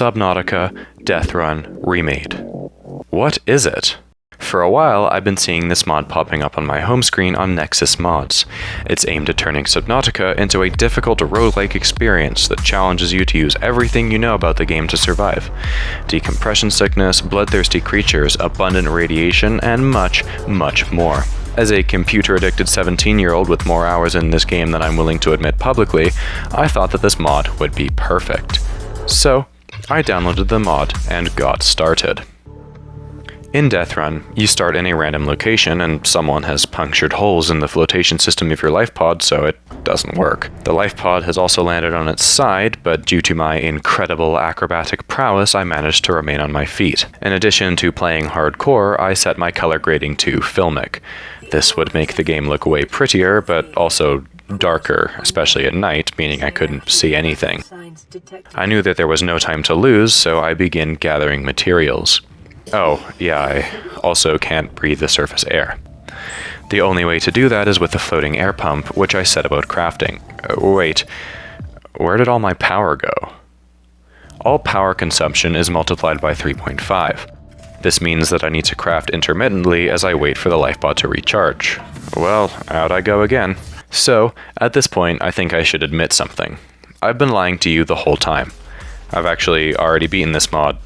Subnautica Deathrun Remade. What is it? For a while, I've been seeing this mod popping up on my home screen on Nexus Mods. It's aimed at turning Subnautica into a difficult roguelike experience that challenges you to use everything you know about the game to survive. Decompression sickness, bloodthirsty creatures, abundant radiation, and much, much more. As a computer-addicted 17-year-old with more hours in this game than I'm willing to admit publicly, I thought that this mod would be perfect. So, I downloaded the mod and got started. In Deathrun, you start in a random location and someone has punctured holes in the flotation system of your life pod, so it doesn't work. The life pod has also landed on its side, but due to my incredible acrobatic prowess, I managed to remain on my feet. In addition to playing hardcore, I set my color grading to filmic. This would make the game look way prettier, but also darker, especially at night, meaning I couldn't see anything. I knew that there was no time to lose, so I began gathering materials. Oh, yeah, I also can't breathe the surface air. The only way to do that is with the floating air pump, which I set about crafting. Wait, where did all my power go? All power consumption is multiplied by 3.5. This means that I need to craft intermittently as I wait for the lifebot to recharge. Well, out I go again. So, at this point, I think I should admit something. I've been lying to you the whole time. I've actually already beaten this mod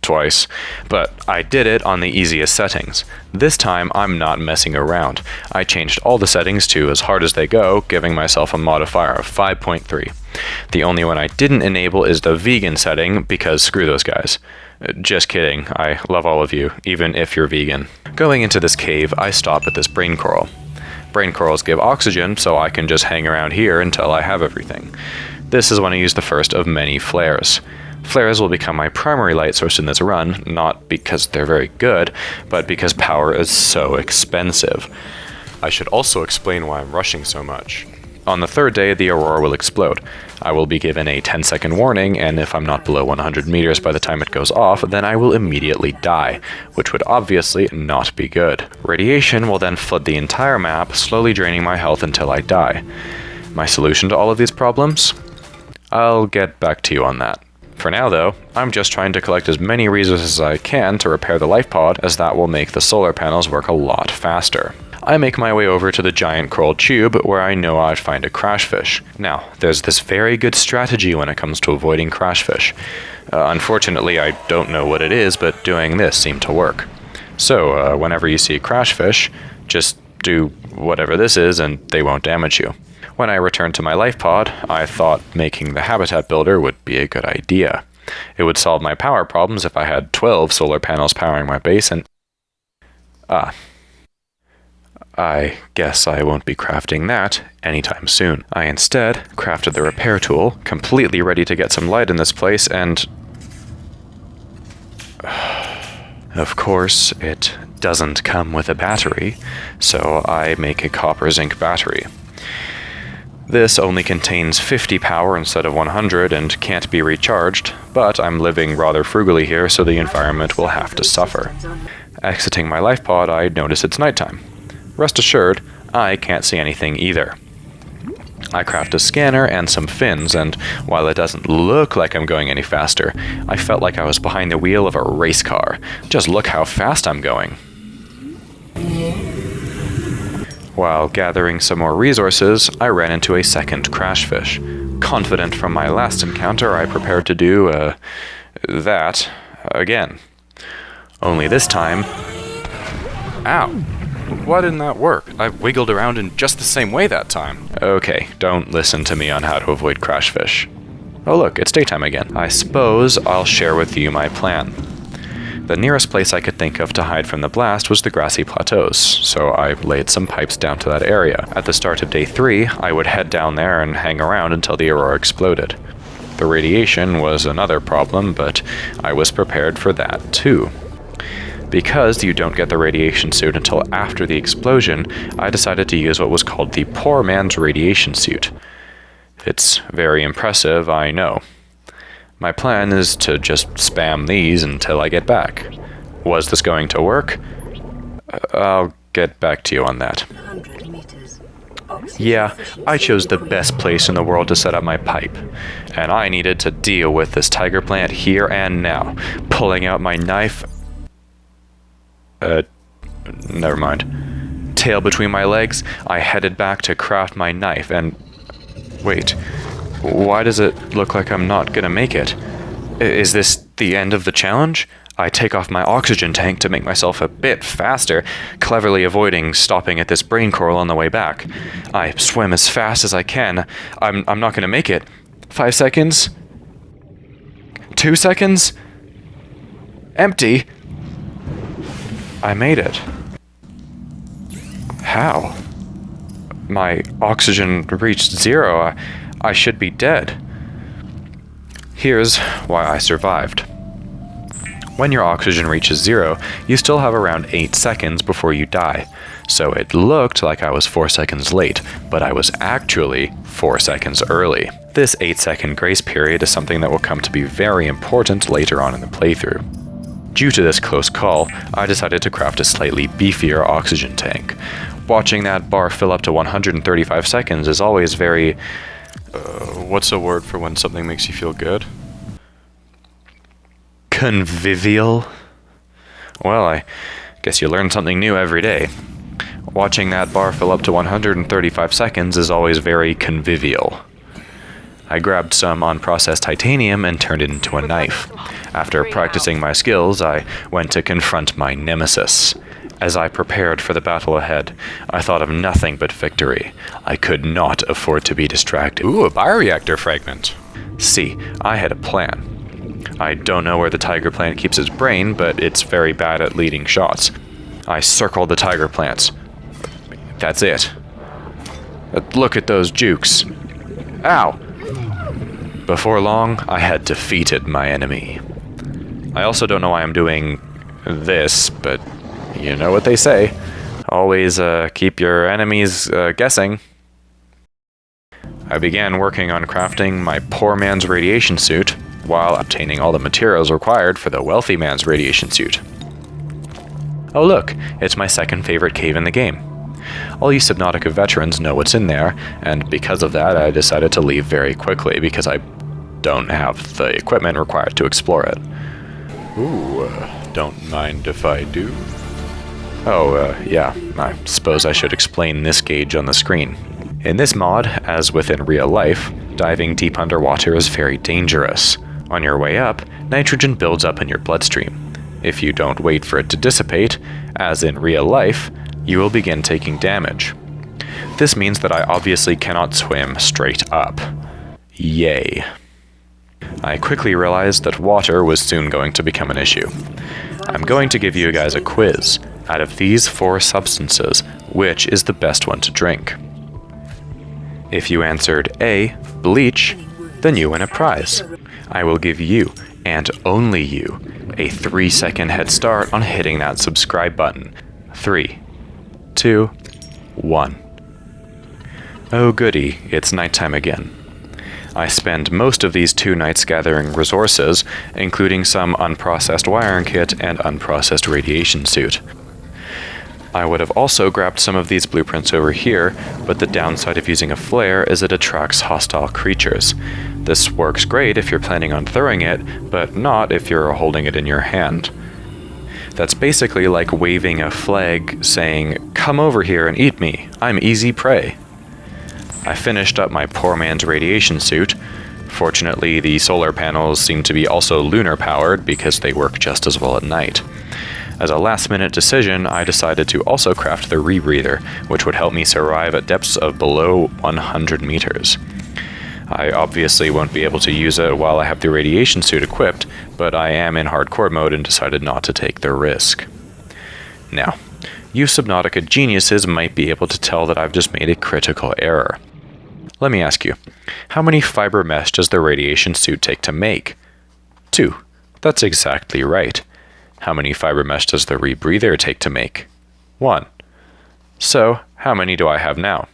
twice, but I did it on the easiest settings. This time, I'm not messing around. I changed all the settings to as hard as they go, giving myself a modifier of 5.3. The only one I didn't enable is the vegan setting, because screw those guys. Just kidding, I love all of you, even if you're vegan. Going into this cave, I stop at this brain coral. Brain corals give oxygen, so I can just hang around here until I have everything. This is when I use the first of many flares. Flares will become my primary light source in this run, not because they're very good, but because power is so expensive. I should also explain why I'm rushing so much. On the third day, the aurora will explode. I will be given a 10-second warning, and if I'm not below 100 meters by the time it goes off, then I will immediately die, which would obviously not be good. Radiation will then flood the entire map, slowly draining my health until I die. My solution to all of these problems? I'll get back to you on that. For now, though, I'm just trying to collect as many resources as I can to repair the life pod, as that will make the solar panels work a lot faster. I make my way over to the giant coral tube, where I know I'd find a crashfish. Now, there's this very good strategy when it comes to avoiding crashfish. Unfortunately, I don't know what it is, but doing this seemed to work. So, whenever you see a crashfish, just do whatever this is and they won't damage you. When I returned to my life pod, I thought making the habitat builder would be a good idea. It would solve my power problems if I had 12 solar panels powering my base and... I guess I won't be crafting that anytime soon. I instead crafted the repair tool, completely ready to get some light in this place, and... Of course, it doesn't come with a battery, so I make a copper zinc battery. This only contains 50 power instead of 100 and can't be recharged, but I'm living rather frugally here, so the environment will have to suffer. Exiting my life pod, I notice it's nighttime. Rest assured, I can't see anything either. I craft a scanner and some fins, and while it doesn't look like I'm going any faster, I felt like I was behind the wheel of a race car. Just look how fast I'm going. While gathering some more resources, I ran into a second crashfish. Confident from my last encounter, I prepared to do, that again. Only this time... Ow! Why didn't that work? I wiggled around in just the same way that time. Okay, don't listen to me on how to avoid crashfish. Oh look, it's daytime again. I suppose I'll share with you my plan. The nearest place I could think of to hide from the blast was the grassy plateaus, so I laid some pipes down to that area. At the start of day 3, I would head down there and hang around until the aurora exploded. The radiation was another problem, but I was prepared for that too. Because you don't get the radiation suit until after the explosion, I decided to use what was called the poor man's radiation suit. It's very impressive, I know. My plan is to just spam these until I get back. Was this going to work? I'll get back to you on that. Yeah, I chose the best place in the world to set up my pipe, and I needed to deal with this tiger plant here and now. Pulling out my knife... never mind. Tail between my legs, I headed back to craft my knife and... Wait, why does it look like I'm not gonna make it? Is this the end of the challenge? I take off my oxygen tank to make myself a bit faster, cleverly avoiding stopping at this brain coral on the way back. I swim as fast as I can. I'm not gonna make it. 5 seconds? 2 seconds? Empty? I made it. How? My oxygen reached 0. I should be dead. Here's why I survived. When your oxygen reaches 0, you still have around 8 seconds before you die. So it looked like I was 4 seconds late, but I was actually 4 seconds early. This 8-second grace period is something that will come to be very important later on in the playthrough. Due to this close call, I decided to craft a slightly beefier oxygen tank. Watching that bar fill up to 135 seconds is always very... what's a word for when something makes you feel good? Convivial? Well, I guess you learn something new every day. Watching that bar fill up to 135 seconds is always very convivial. I grabbed some unprocessed titanium and turned it into a knife. After practicing my skills, I went to confront my nemesis. As I prepared for the battle ahead, I thought of nothing but victory. I could not afford to be distracted. Ooh, a bioreactor fragment. See, I had a plan. I don't know where the tiger plant keeps its brain, but it's very bad at leading shots. I circled the tiger plants. That's it. Look at those jukes. Ow! Before long, I had defeated my enemy. I also don't know why I'm doing this, but you know what they say. Always keep your enemies guessing. I began working on crafting my poor man's radiation suit, while obtaining all the materials required for the wealthy man's radiation suit. Oh look, it's my second favorite cave in the game. All you Subnautica veterans know what's in there, and because of that I decided to leave very quickly because I don't have the equipment required to explore it. Ooh, don't mind if I do. Oh, yeah, I suppose I should explain this gauge on the screen. In this mod, as within real life, diving deep underwater is very dangerous. On your way up, nitrogen builds up in your bloodstream. If you don't wait for it to dissipate, as in real life, you will begin taking damage. This means that I obviously cannot swim straight up. Yay. I quickly realized that water was soon going to become an issue. I'm going to give you guys a quiz. Out of these 4 substances, which is the best one to drink? If you answered A, bleach, then you win a prize. I will give you, and only you, a 3-second head start on hitting that subscribe button. 3, 2, 1. Oh goody, it's nighttime again. I spend most of these 2 nights gathering resources, including some unprocessed wiring kit and unprocessed radiation suit. I would have also grabbed some of these blueprints over here, but the downside of using a flare is it attracts hostile creatures. This works great if you're planning on throwing it, but not if you're holding it in your hand. That's basically like waving a flag saying, "Come over here and eat me, I'm easy prey." I finished up my poor man's radiation suit. Fortunately, the solar panels seem to be also lunar powered because they work just as well at night. As a last-minute decision, I decided to also craft the rebreather, which would help me survive at depths of below 100 meters. I obviously won't be able to use it while I have the radiation suit equipped, but I am in hardcore mode and decided not to take the risk. Now, you Subnautica geniuses might be able to tell that I've just made a critical error. Let me ask you, how many fiber mesh does the radiation suit take to make? 2. That's exactly right. How many fiber mesh does the rebreather take to make? 1. So, how many do I have now?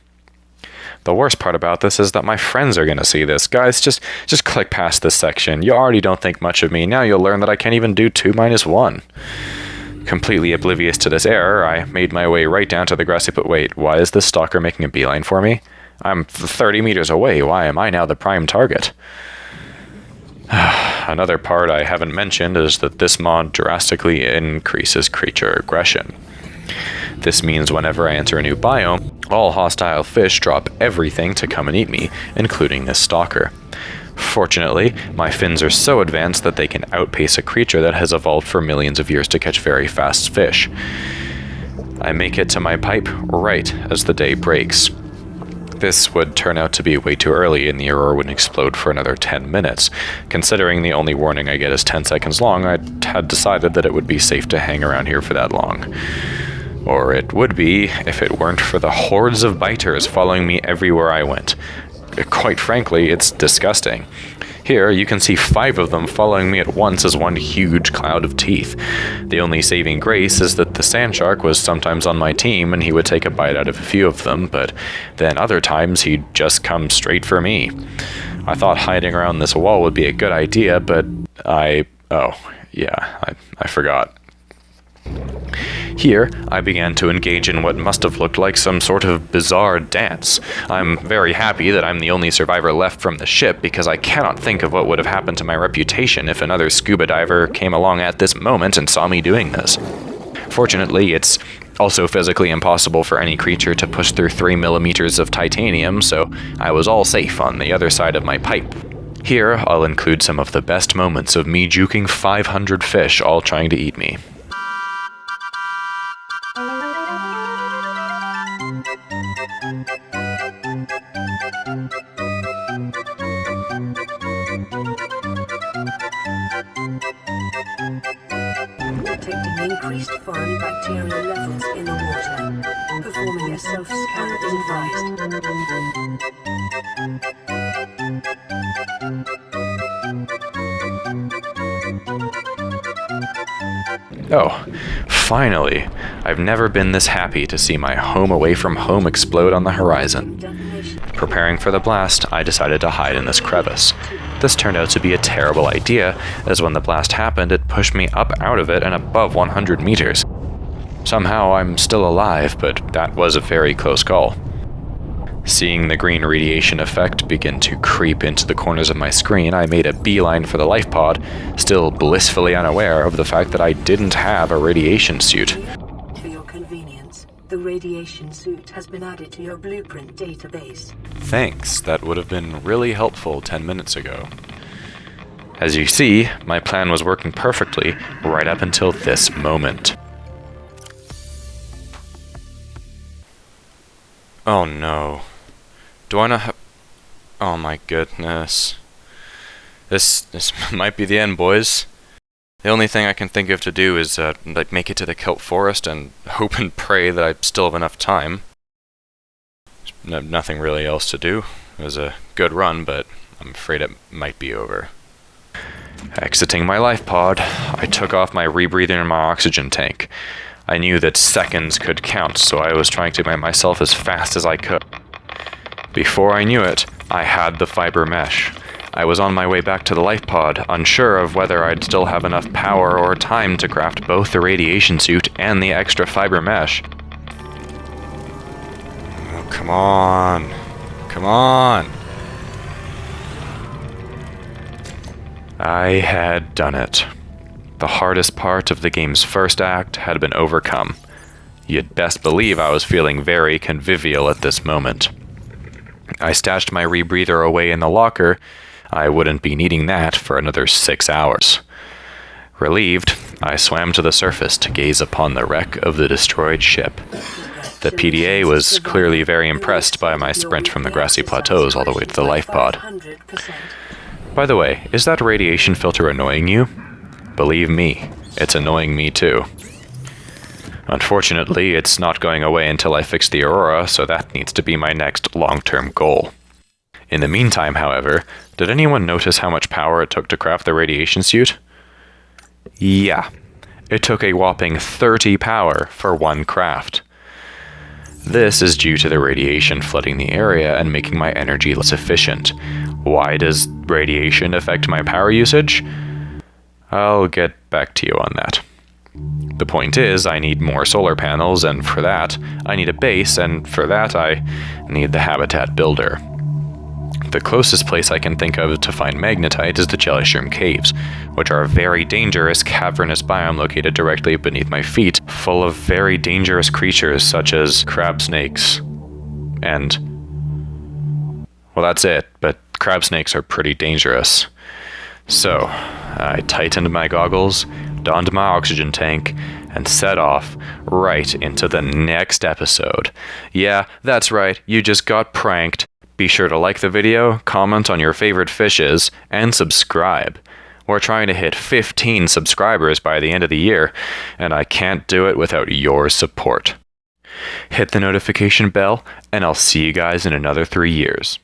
The worst part about this is that my friends are going to see this. Guys, just click past this section. You already don't think much of me. Now you'll learn that I can't even do 2 minus 1. Completely oblivious to this error, I made my way right down to the grassy pit. Wait, why is this stalker making a beeline for me? I'm 30 meters away. Why am I now the prime target? Another part I haven't mentioned is that this mod drastically increases creature aggression. This means whenever I enter a new biome, all hostile fish drop everything to come and eat me, including this stalker. Fortunately, my fins are so advanced that they can outpace a creature that has evolved for millions of years to catch very fast fish. I make it to my pipe right as the day breaks. This would turn out to be way too early and the aurora wouldn't explode for another 10 minutes. Considering the only warning I get is 10 seconds long, I had decided that it would be safe to hang around here for that long. Or it would be if it weren't for the hordes of biters following me everywhere I went. Quite frankly, it's disgusting. Here, you can see 5 of them following me at once as one huge cloud of teeth. The only saving grace is that the sand shark was sometimes on my team and he would take a bite out of a few of them, but then other times he'd just come straight for me. I thought hiding around this wall would be a good idea, but I forgot. Here, I began to engage in what must have looked like some sort of bizarre dance. I'm very happy that I'm the only survivor left from the ship because I cannot think of what would have happened to my reputation if another scuba diver came along at this moment and saw me doing this. Fortunately, it's also physically impossible for any creature to push through 3 millimeters of titanium, so I was all safe on the other side of my pipe. Here, I'll include some of the best moments of me juking 500 fish all trying to eat me. Detecting increased foreign bacterial levels in the water. Performing a self-scan is advised. Oh, finally! I've never been this happy to see my home away from home explode on the horizon. Preparing for the blast, I decided to hide in this crevice. This turned out to be a terrible idea, as when the blast happened, it pushed me up out of it and above 100 meters. Somehow I'm still alive, but that was a very close call. Seeing the green radiation effect begin to creep into the corners of my screen, I made a beeline for the life pod, still blissfully unaware of the fact that I didn't have a radiation suit. For your convenience, the radiation suit has been added to your blueprint database. Thanks, that would have been really helpful 10 minutes ago. As you see, my plan was working perfectly right up until this moment. Oh no. Do I not have... Oh my goodness. This might be the end, boys. The only thing I can think of to do is make it to the kelp forest and hope and pray that I still have enough time. Nothing really else to do. It was a good run, but I'm afraid it might be over. Exiting my life pod, I took off my rebreather and my oxygen tank. I knew that seconds could count, so I was trying to make myself as fast as I could. Before I knew it, I had the fiber mesh. I was on my way back to the life pod, unsure of whether I'd still have enough power or time to craft both the radiation suit and the extra fiber mesh. Oh, come on. Come on. I had done it. The hardest part of the game's first act had been overcome. You'd best believe I was feeling very convivial at this moment. I stashed my rebreather away in the locker. I wouldn't be needing that for another 6 hours. Relieved, I swam to the surface to gaze upon the wreck of the destroyed ship. The PDA was clearly very impressed by my sprint from the grassy plateaus all the way to the life pod. By the way, is that radiation filter annoying you? Believe me, it's annoying me too. Unfortunately, it's not going away until I fix the aurora, so that needs to be my next long-term goal. In the meantime, however, did anyone notice how much power it took to craft the radiation suit? Yeah, it took a whopping 30 power for one craft. This is due to the radiation flooding the area and making my energy less efficient. Why does radiation affect my power usage? I'll get back to you on that. The point is, I need more solar panels, and for that, I need a base, and for that, I need the habitat builder. The closest place I can think of to find magnetite is the Jellyshroom Caves, which are a very dangerous cavernous biome located directly beneath my feet, full of very dangerous creatures such as crab snakes and... well, that's it, but crab snakes are pretty dangerous. So, I tightened my goggles, donned my oxygen tank, and set off right into the next episode. Yeah, that's right, you just got pranked. Be sure to like the video, comment on your favorite fishes, and subscribe. We're trying to hit 15 subscribers by the end of the year, and I can't do it without your support. Hit the notification bell, and I'll see you guys in another 3 years.